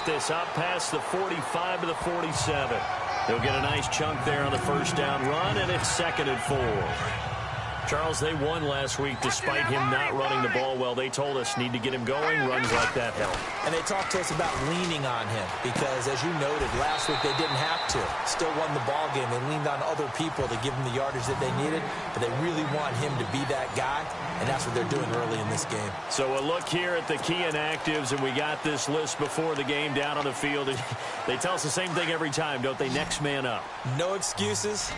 get this up past the 45 to the 47. He'll get a nice chunk there on the first down run, and it's 2nd and 4. Charles, they won last week despite him not running the ball well. They told us need to get him going. Runs like that help. And they talked to us about leaning on him because, as you noted, last week they didn't have to. Still won the ball game. They leaned on other people to give them the yardage that they needed, but they really want him to be that guy, and that's what they're doing early in this game. So a look here at the key inactives, and we got this list before the game down on the field. They tell us the same thing every time, don't they? Next man up. No excuses.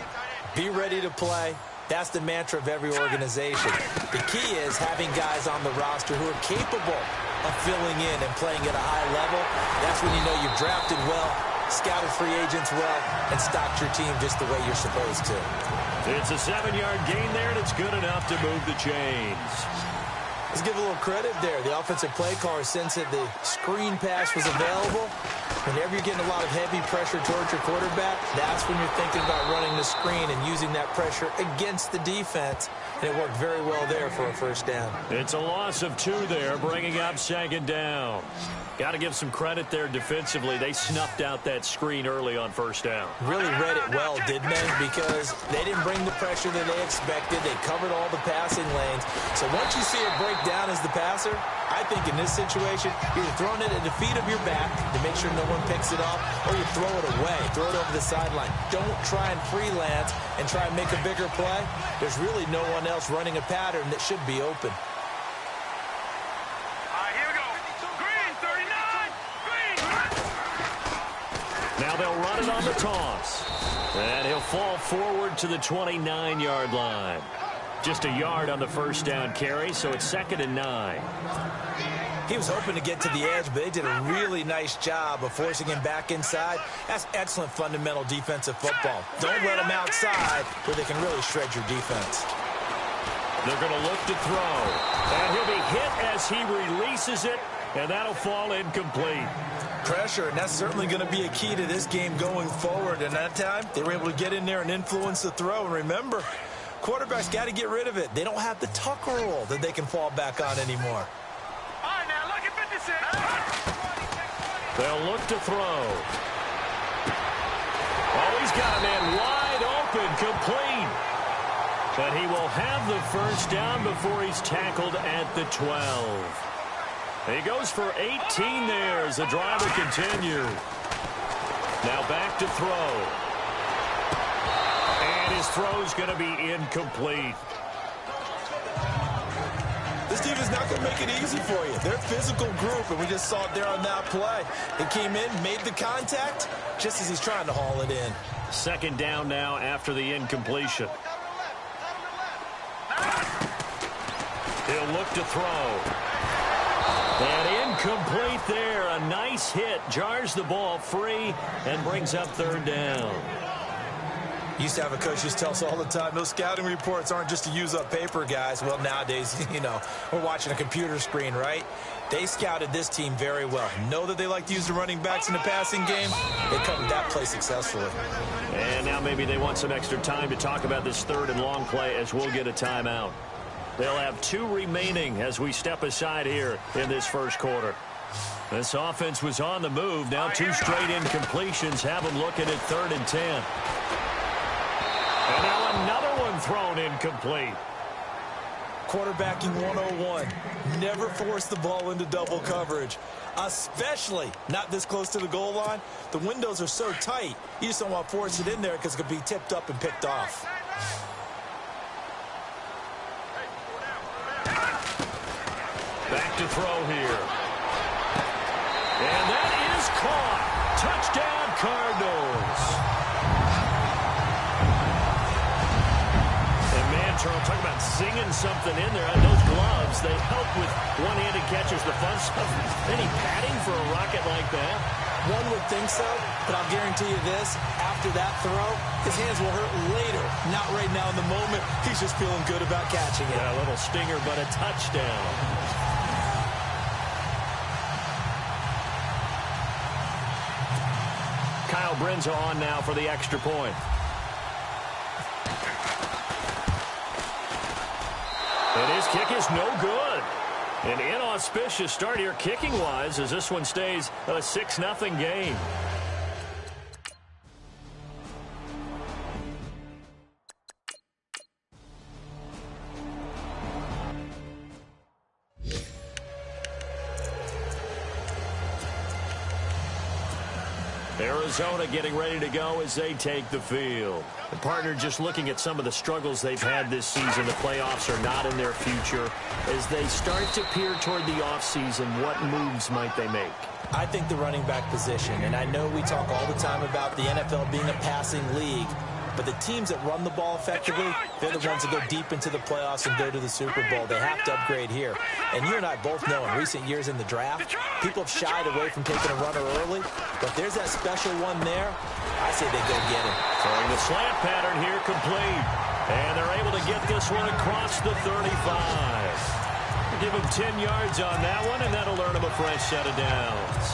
Be ready to play. That's the mantra of every organization. The key is having guys on the roster who are capable of filling in and playing at a high level. That's when you know you've drafted well, scouted free agents well, and stocked your team just the way you're supposed to. It's a 7-yard gain there, and it's good enough to move the chains. Let's give a little credit there. The offensive play caller sensed that the screen pass was available. Whenever you're getting a lot of heavy pressure towards your quarterback, that's when you're thinking about running the screen and using that pressure against the defense. And it worked very well there for a first down. It's a loss of 2 there, bringing up 2nd down. Got to give some credit there defensively. They snuffed out that screen early on first down. Really read it well, didn't they? Because they didn't bring the pressure that they expected. They covered all the passing lanes. So once you see it break down as the passer, I think in this situation, you're throwing it at the feet of your back to make sure no one picks it off, or you throw it away, throw it over the sideline. Don't try and freelance and try and make a bigger play. There's really no one else running a pattern that should be open. Now they'll run it on the toss. And he'll fall forward to the 29-yard line. Just a yard on the first down carry, so it's 2nd and 9. He was hoping to get to the edge, but they did a really nice job of forcing him back inside. That's excellent fundamental defensive football. Don't let him outside where they can really shred your defense. They're going to look to throw. And he'll be hit as he releases it, and that'll fall incomplete. Pressure, and that's certainly going to be a key to this game going forward. And that time, they were able to get in there and influence the throw. And remember, quarterbacks got to get rid of it. They don't have the tuck rule that they can fall back on anymore. All right, now look at 56. They'll look to throw. Oh, he's got a man wide open, complete. But he will have the first down before he's tackled at the 12. He goes for 18 there as the drive will continue. Now back to throw. And his throw's going to be incomplete. This team is not going to make it easy for you. They're a physical group, and we just saw it there on that play. It came in, made the contact, just as he's trying to haul it in. 2nd down now after the incompletion. He'll look to throw. And incomplete there. A nice hit. Jars the ball free and brings up 3rd down. Used to have a coach just tell us all the time, those scouting reports aren't just to use up paper, guys. Well, nowadays, you know, we're watching a computer screen, right? They scouted this team very well. Know that they like to use the running backs in the passing game. They covered that play successfully. And now maybe they want some extra time to talk about this 3rd and long play as we'll get a timeout. They'll have 2 remaining as we step aside here in this first quarter. This offense was on the move. Now 2 straight incompletions have them looking at 3rd and 10. And now another one thrown incomplete. Quarterbacking 101. Never force the ball into double coverage, especially not this close to the goal line. The windows are so tight, you just don't want to force it in there because it could be tipped up and picked off. Back to throw here. And that is caught. Touchdown, Cardinals. And man, Charles, talk about singing something in there. And those gloves, they help with one-handed catches, the fun stuff. Any padding for a rocket like that? One would think so, but I'll guarantee you this. After that throw, his hands will hurt later. Not right now in the moment. He's just feeling good about catching it. Yeah, a little stinger, but a touchdown. Kyle Brinza on now for the extra point. And his kick is no good. An inauspicious start here kicking-wise as this one stays a 6-0 game. Arizona getting ready to go as they take the field. The partner just looking at some of the struggles they've had this season. The playoffs are not in their future. As they start to peer toward the offseason, what moves might they make? I think the running back position, and I know we talk all the time about the NFL being a passing league, but the teams that run the ball effectively, they're the ones that go deep into the playoffs and go to the Super Bowl. They have to upgrade here. And you and I both know in recent years in the draft, people have shied away from taking a runner early, but there's that special one there. I say they go get him. Throwing the slant pattern here complete. And they're able to get this one across the 35. Give him 10 yards on that one, and that'll earn him a fresh set of downs.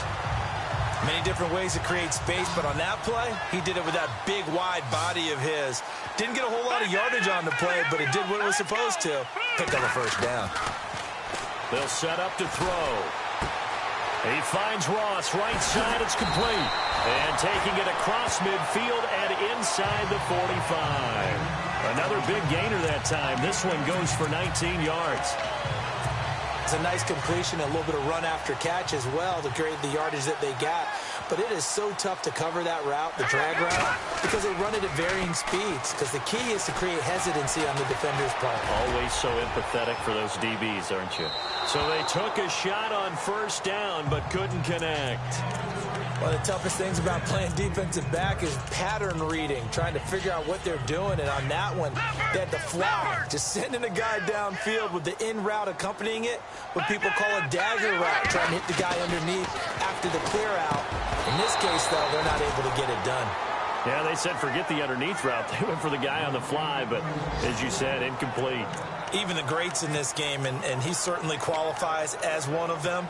Many different ways to create space, but on that play, he did it with that big, wide body of his. Didn't get a whole lot of yardage on the play, but it did what it was supposed to. Picked up a first down. They'll set up to throw. He finds Ross, right side, it's complete. And taking it across midfield and inside the 45. Another big gainer that time. This one goes for 19 yards. It's a nice completion, a little bit of run after catch as well to create the yardage that they got. But it is so tough to cover that route, the drag route, because they run it at varying speeds. Because the key is to create hesitancy on the defender's part. Always so empathetic for those DBs, aren't you? So they took a shot on first down, but couldn't connect. One of the toughest things about playing defensive back is pattern reading, trying to figure out what they're doing. And on that one, they had the fly, just sending a guy downfield with the in route accompanying it, what people call a dagger route, trying to hit the guy underneath after the clear out. In this case, though, they're not able to get it done. Yeah, they said forget the underneath route. They went for the guy on the fly, but as you said, incomplete. Even the greats in this game, and he certainly qualifies as one of them,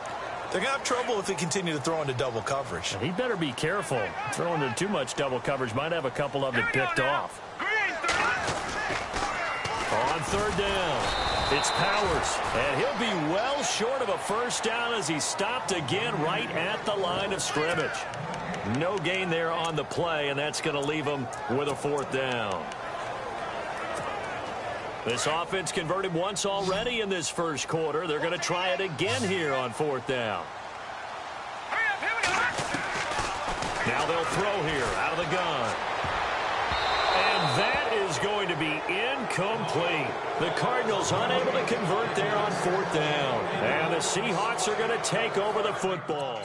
they're going to have trouble if they continue to throw into double coverage. And he better be careful. Throwing into too much double coverage might have a couple of them picked off. On third down, it's Powers. And he'll be well short of a first down as he stopped again right at the line of scrimmage. No gain there on the play, and that's going to leave him with a fourth down. This offense converted once already in this first quarter. They're going to try it again here on fourth down. Now they'll throw here out of the gun. And that is going to be incomplete. The Cardinals unable to convert there on fourth down. And the Seahawks are going to take over the football.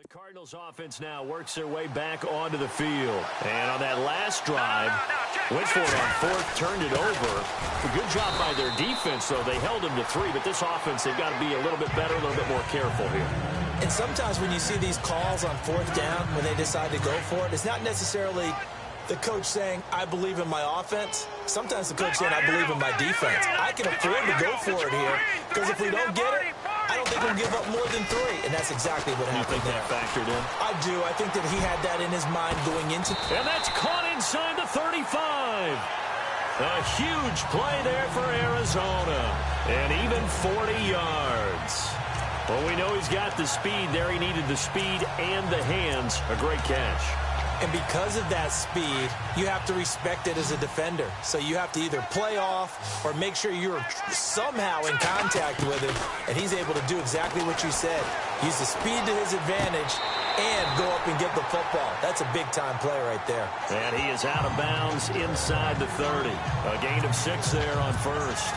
The Cardinals offense now works their way back onto the field. And on that last drive, went for it on fourth, turned it over. A good job by their defense, though. They held them to 3, but this offense, they've got to be a little bit better, a little bit more careful here. And sometimes when you see these calls on fourth down, when they decide to go for it, it's not necessarily the coach saying, I believe in my offense. Sometimes the coach saying, I believe in my defense. I can afford to go for it here because if we don't get it, I don't think we'll give up more than 3, and that's exactly what happened. You think that factored in? I do. I think that he had that in his mind going into. And that's caught inside the 35. A huge play there for Arizona. And even 40 yards. Well, we know he's got the speed there. He needed the speed and the hands. A great catch. And because of that speed, you have to respect it as a defender. So you have to either play off or make sure you're somehow in contact with him. And he's able to do exactly what you said. Use the speed to his advantage and go up and get the football. That's a big-time play right there. And he is out of bounds inside the 30. A gain of 6 there on first.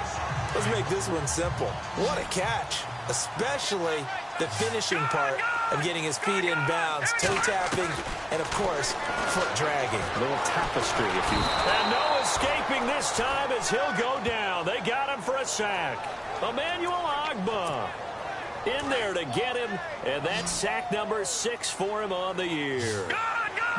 Let's make this one simple. What a catch, especially the finishing part of getting his feet in bounds, toe tapping, and, of course, foot dragging. A little tapestry, if you... And no escaping this time as he'll go down. They got him for a sack. Cleveland-OH-Boi in there to get him, and that's sack number 6 for him on the year.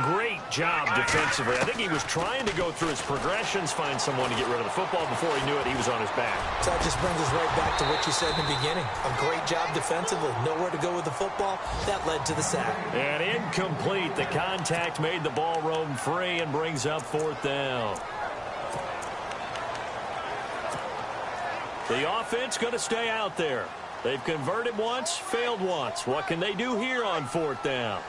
Great job defensively. I think he was trying to go through his progressions, find someone to get rid of the football. Before he knew it, he was on his back. So that just brings us right back to what you said in the beginning. A great job defensively. Nowhere to go with the football. That led to the sack. And incomplete. The contact made the ball roam free and brings up 4th down. The offense going to stay out there. They've converted once, failed once. What can they do here on 4th down?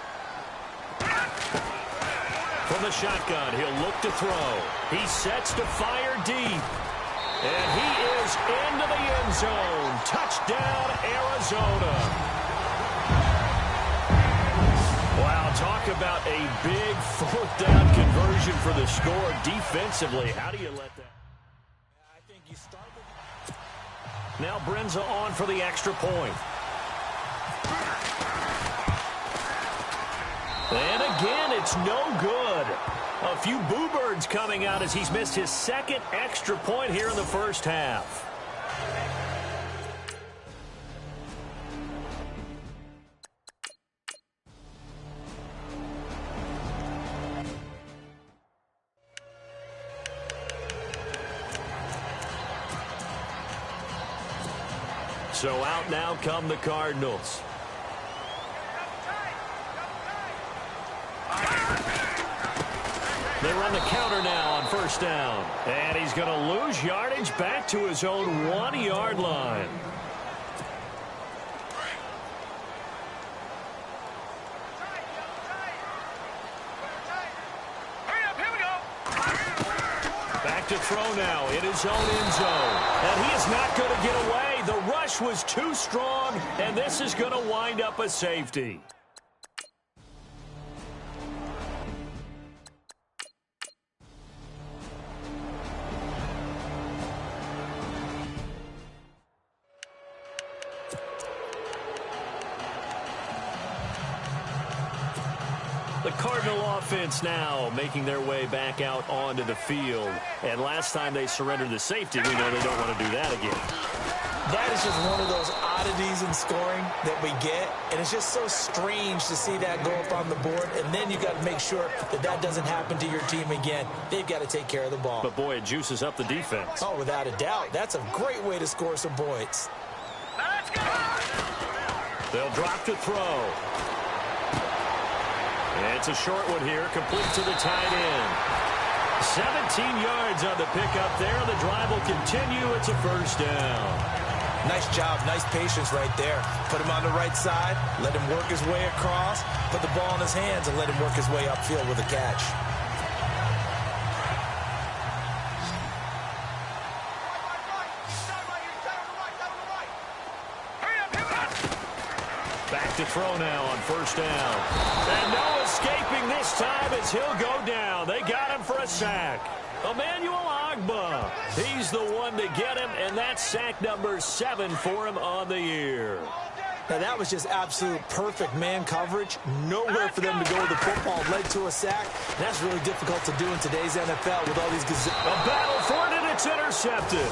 From the shotgun, he'll look to throw. He sets to fire deep. And he is into the end zone. Touchdown, Arizona. Wow, talk about a big 4th down conversion for the score defensively. How do you let that? I think you start with... Now Brenza on for the extra point. And again, it's no good. A few boo birds coming out as he's missed his 2nd extra point here in the first half. So out now come the Cardinals. They run the counter now on 1st down. And he's going to lose yardage back to his own 1-yard line. Back to throw now in his own end zone. And he is not going to get away. The rush was too strong, and this is going to wind up a safety. The Cardinal offense now making their way back out onto the field. And last time they surrendered the safety, we know they don't want to do that again. That is just one of those oddities in scoring that we get. And it's just so strange to see that go up on the board. And then you got to make sure that that doesn't happen to your team again. They've got to take care of the ball. But, boy, it juices up the defense. Oh, without a doubt. That's a great way to score some points. Let's go! They'll drop to throw. It's a short one here, complete to the tight end. 17 yards on the pickup there. The drive will continue. It's a 1st down. Nice job, nice patience right there. Put him on the right side, let him work his way across, put the ball in his hands, and let him work his way upfield with a catch. Back to throw now on 1st down. And no escaping this time as he'll go down. They got him for a sack. Cleveland-OH-Boi. He's the one to get him, and that's sack number 7 for him on the year. Now, that was just absolute perfect man coverage. Nowhere for them to go with the football. Led to a sack. That's really difficult to do in today's NFL with all these A battle for it, and it's intercepted.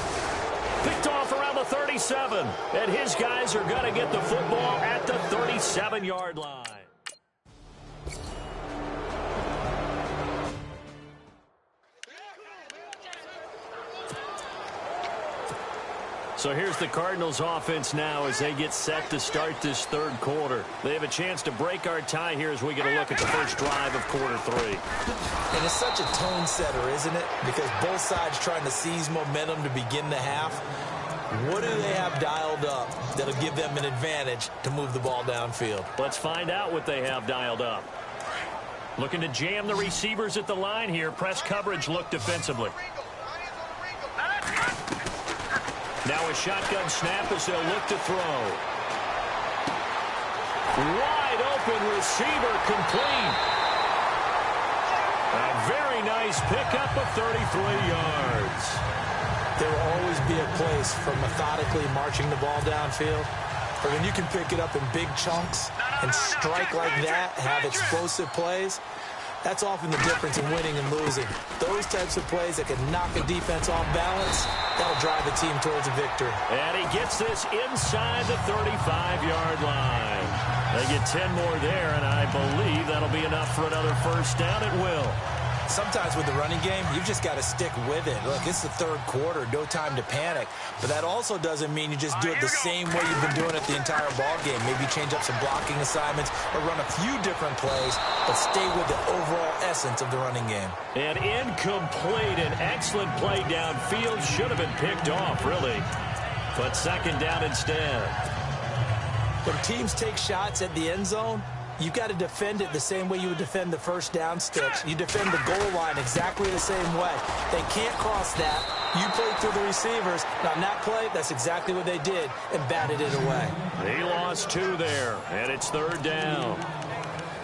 Picked off around the 37, and his guys are going to get the football at the 37-yard line. So here's the Cardinals offense now as they get set to start this third quarter. They have a chance to break our tie here as we get a look at the first drive of quarter 3. And it's such a tone setter, isn't it? Because both sides trying to seize momentum to begin the half. What do they have dialed up that'll give them an advantage to move the ball downfield? Let's find out what they have dialed up. Looking to jam the receivers at the line here. Press coverage look defensively. Now a shotgun snap as they'll look to throw. Wide open receiver complete. A very nice pickup of 33 yards. There will always be a place for methodically marching the ball downfield. But when you can pick it up in big chunks and strike like that, have explosive plays, that's often the difference in winning and losing. Those types of plays that can knock a defense off balance, that'll drive the team towards a victory. And he gets this inside the 35-yard line. They get 10 more there, and I believe that'll be enough for another first down. It will. Sometimes with the running game, you've just got to stick with it. Look, it's the third quarter, no time to panic. But that also doesn't mean you just do it the same way you've been doing it the entire ball game. Maybe change up some blocking assignments or run a few different plays, but stay with the overall essence of the running game. An incomplete, an excellent play downfield. Should have been picked off, really. But second down instead. When teams take shots at the end zone, you've got to defend it the same way you would defend the first down sticks. You defend the goal line exactly the same way. They can't cross that. You play through the receivers. Now, on that play, that's exactly what they did and batted it away. He lost 2 there, and it's third down.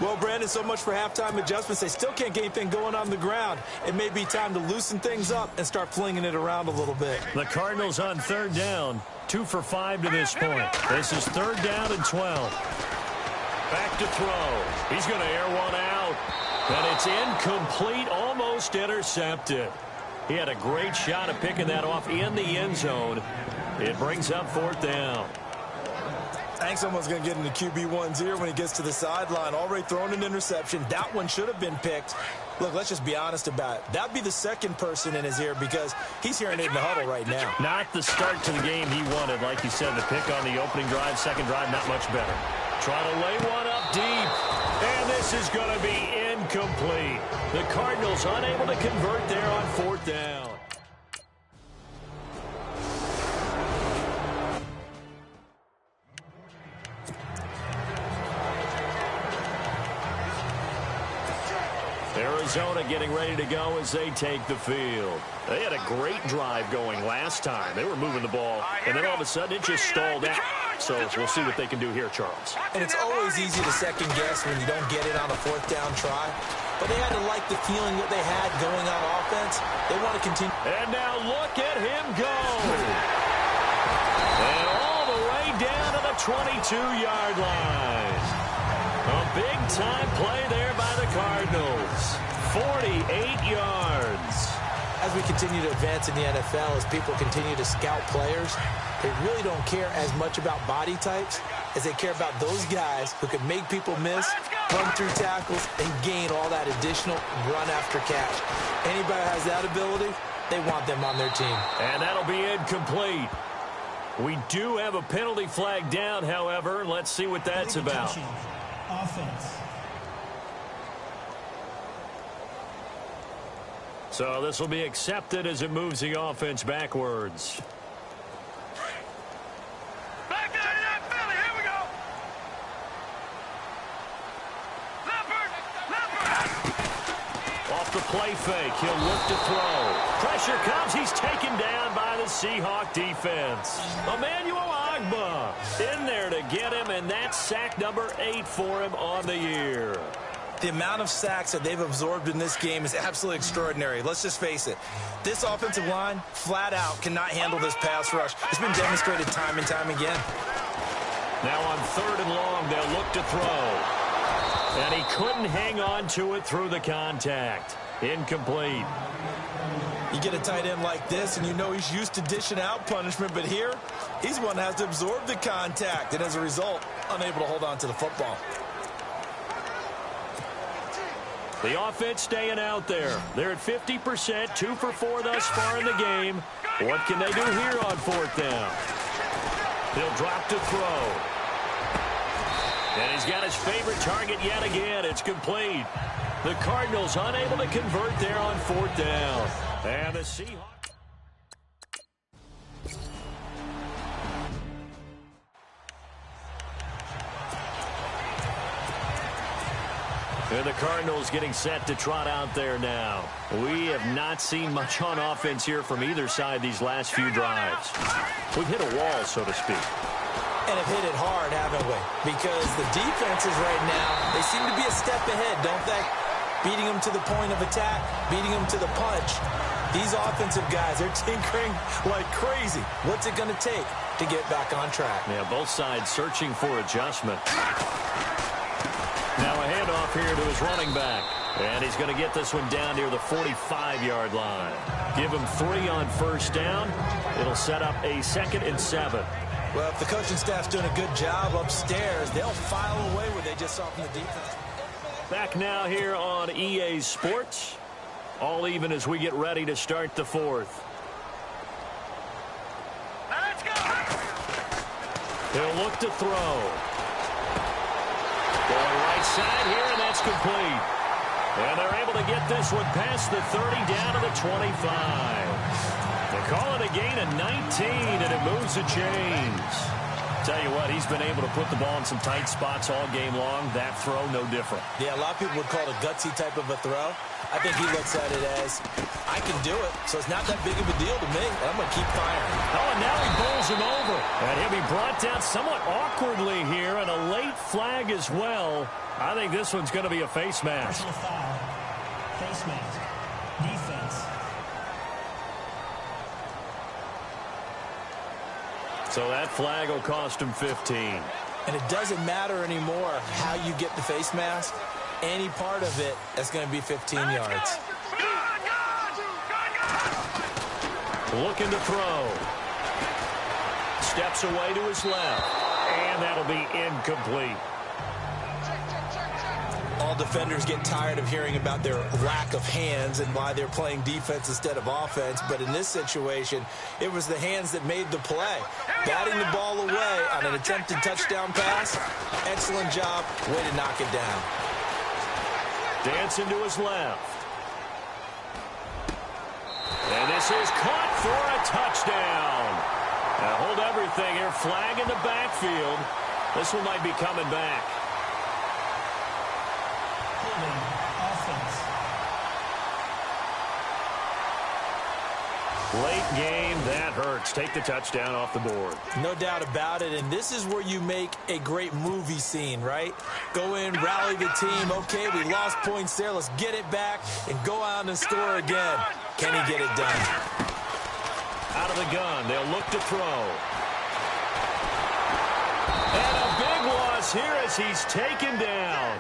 Well, Brandon, so much for halftime adjustments. They still can't get anything going on the ground. It may be time to loosen things up and start flinging it around a little bit. The Cardinals on third down, 2 for 5 to this point. This is third down and 12. Back to throw. He's going to air one out. And it's incomplete, almost intercepted. He had a great shot at picking that off in the end zone. It brings up fourth down. I think someone's going to get into QB1's ear when he gets to the sideline. Already thrown an interception. That one should have been picked. Look, let's just be honest about it. That'd be the second person in his ear because he's hearing it in the huddle right now. Not the start to the game he wanted. Like you said, the pick on the opening drive, second drive, not much better. Try to lay one up deep. And this is going to be incomplete. The Cardinals unable to convert there on fourth down. Arizona getting ready to go as they take the field. They had a great drive going last time. They were moving the ball, and then all of a sudden it just stalled out. So we'll see what they can do here, Charles. And it's always easy to second guess when you don't get it on a fourth down try. But they had to like the feeling that they had going on offense. They want to continue. And now look at him go. And all the way down to the 22-yard line. A big-time play there by the Cardinals. 48 yards. As we continue to advance in the NFL, as people continue to scout players, they really don't care as much about body types as they care about those guys who can make people miss, run through tackles, and gain all that additional run after catch. Anybody who has that ability, they want them on their team. And that'll be incomplete. We do have a penalty flag down, however. Let's see what that's about. Offense. So this will be accepted as it moves the offense backwards. Back out of that belly. Here we go. Leopard. Off the play fake, he'll look to throw. Pressure comes, he's taken down by the Seahawk defense. Emmanuel Ogbah in there to get him, and that's sack number 8 for him on the year. The amount of sacks that they've absorbed in this game is absolutely extraordinary. Let's just face it. This offensive line, flat out, cannot handle this pass rush. It's been demonstrated time and time again. Now on third and long, they'll look to throw. And he couldn't hang on to it through the contact. Incomplete. You get a tight end like this, and you know he's used to dishing out punishment, but here, he's one that has to absorb the contact, and as a result, unable to hold on to the football. The offense staying out there. They're at 50%, 2 for 4 thus far in the game. What can they do here on 4th down? He'll drop to throw. And he's got his favorite target yet again. It's complete. The Cardinals unable to convert there on 4th down. And the Seahawks. And the Cardinals getting set to trot out there now. We have not seen much on offense here from either side these last few drives. We've hit a wall, so to speak. And have hit it hard, haven't we? Because the defenses right now, they seem to be a step ahead, don't they? Beating them to the point of attack, beating them to the punch. These offensive guys, they're tinkering like crazy. What's it going to take to get back on track? Yeah, both sides searching for adjustment. Now a handoff here to his running back. And he's going to get this one down near the 45-yard line. Give him 3 on 1st down. It'll set up a 2nd and 7. Well, if the coaching staff's doing a good job upstairs, they'll file away what they just saw from the defense. Back now here on EA Sports. All even as we get ready to start the 4th. Now let's go. He'll look to throw. Going right side here, and that's complete. And they're able to get this one past the 30 down to the 25. They call it a gain of 19, and it moves the chains. Tell you what, he's been able to put the ball in some tight spots all game long. That throw, no different. Yeah, a lot of people would call it a gutsy type of a throw. I think he looks at it as, I can do it, so it's not that big of a deal to me. I'm going to keep firing. Oh, and now he bowls him over. And he'll be brought down somewhat awkwardly here, and a late flag as well. I think this one's going to be a face mask. Personal foul. Face mask. Defense. So that flag will cost him 15. And it doesn't matter anymore how you get the face mask. Any part of it is going to be 15 yards. Looking to throw. Steps away to his left. And that'll be incomplete. All defenders get tired of hearing about their lack of hands and why they're playing defense instead of offense. But in this situation, it was the hands that made the play. Batting the ball away on an attempted touchdown pass. Excellent job. Way to knock it down. Dancing to his left. And this is caught for a touchdown. Now hold everything here. Flag in the backfield. This one might be coming back. Offense. Late game, that hurts. Take the touchdown off the board. No doubt about it, and this is where you make a great movie scene, right? Go in, rally the team. Okay, we lost points there. Let's get it back and go out and score again. Can he get it done? Out of the gun, they'll look to throw. And a big loss here as he's taken down.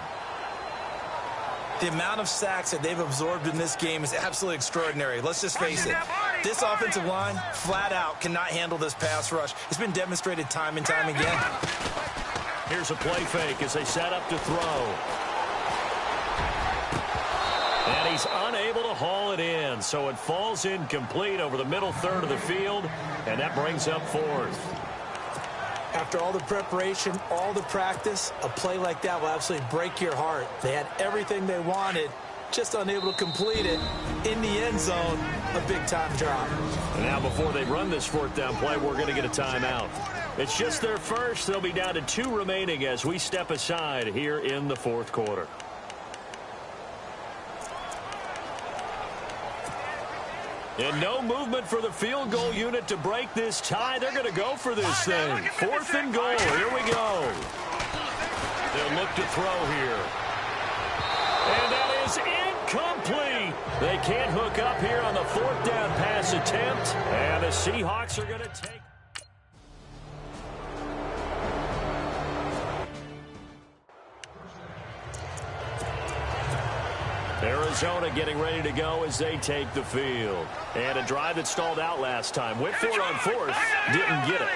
The amount of sacks that they've absorbed in this game is absolutely extraordinary. Let's just face it. This offensive line, flat out, cannot handle this pass rush. It's been demonstrated time and time again. Here's a play fake as they set up to throw. And he's unable to haul it in, so it falls incomplete over the middle third of the field, and that brings up 4th. After all the preparation, all the practice, a play like that will absolutely break your heart. They had everything they wanted, just unable to complete it. In the end zone, a big-time drop. And now before they run this 4th down play, we're going to get a timeout. It's just their first. They'll be down to 2 remaining as we step aside here in the 4th quarter. And no movement for the field goal unit to break this tie. They're going to go for this thing. 4th and goal. Here we go. They'll look to throw here. And that is incomplete. They can't hook up here on the 4th down pass attempt. And the Seahawks are going to take. Arizona getting ready to go as they take the field. And a drive that stalled out last time. Went for it on 4th. Didn't get it.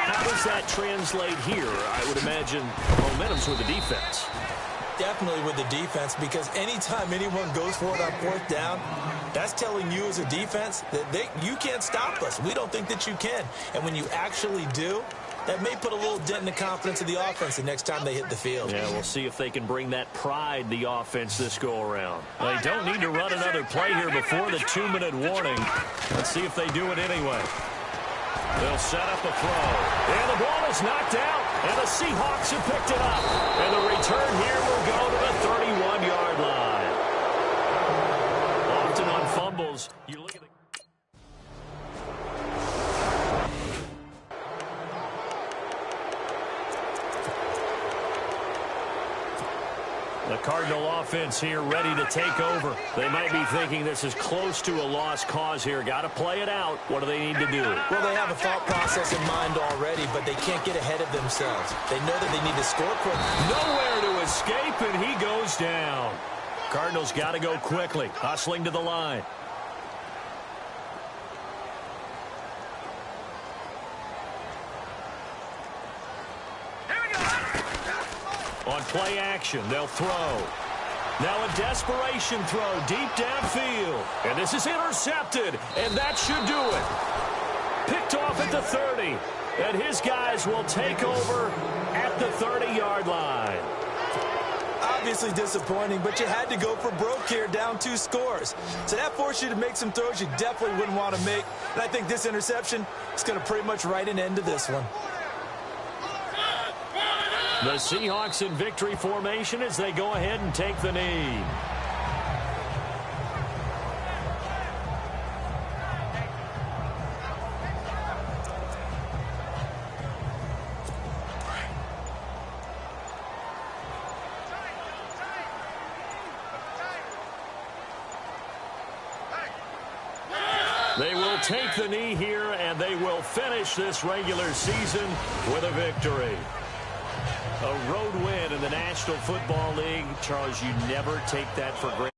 How does that translate here? I would imagine momentum's with the defense. Definitely with the defense, because anytime anyone goes for it on fourth down, that's telling you as a defense that you can't stop us. We don't think that you can. And when you actually do, that may put a little dent in the confidence of the offense the next time they hit the field. Yeah, we'll see if they can bring that pride, the offense, this go-around. They don't need to run another play here before the 2-minute warning. Let's see if they do it anyway. They'll set up a throw. And the ball is knocked out. And the Seahawks have picked it up. And the return here will go to the 31-yard line. Often on fumbles, you look at the... The Cardinal offense here ready to take over. They might be thinking this is close to a lost cause here. Got to play it out. What do they need to do? Well, they have a thought process in mind already, but they can't get ahead of themselves. They know that they need to score quick. Nowhere to escape, and he goes down. Cardinals got to go quickly, hustling to the line. On play action, they'll throw. Now a desperation throw deep downfield. And this is intercepted, and that should do it. Picked off at the 30. And his guys will take over at the 30-yard line. Obviously disappointing, but you had to go for broke here, down 2 scores. So that forced you to make some throws you definitely wouldn't want to make. And I think this interception is going to pretty much write an end to this one. The Seahawks in victory formation as they go ahead and take the knee. They will take the knee here, and they will finish this regular season with a victory. A road win in the National Football League. Charles, you never take that for granted.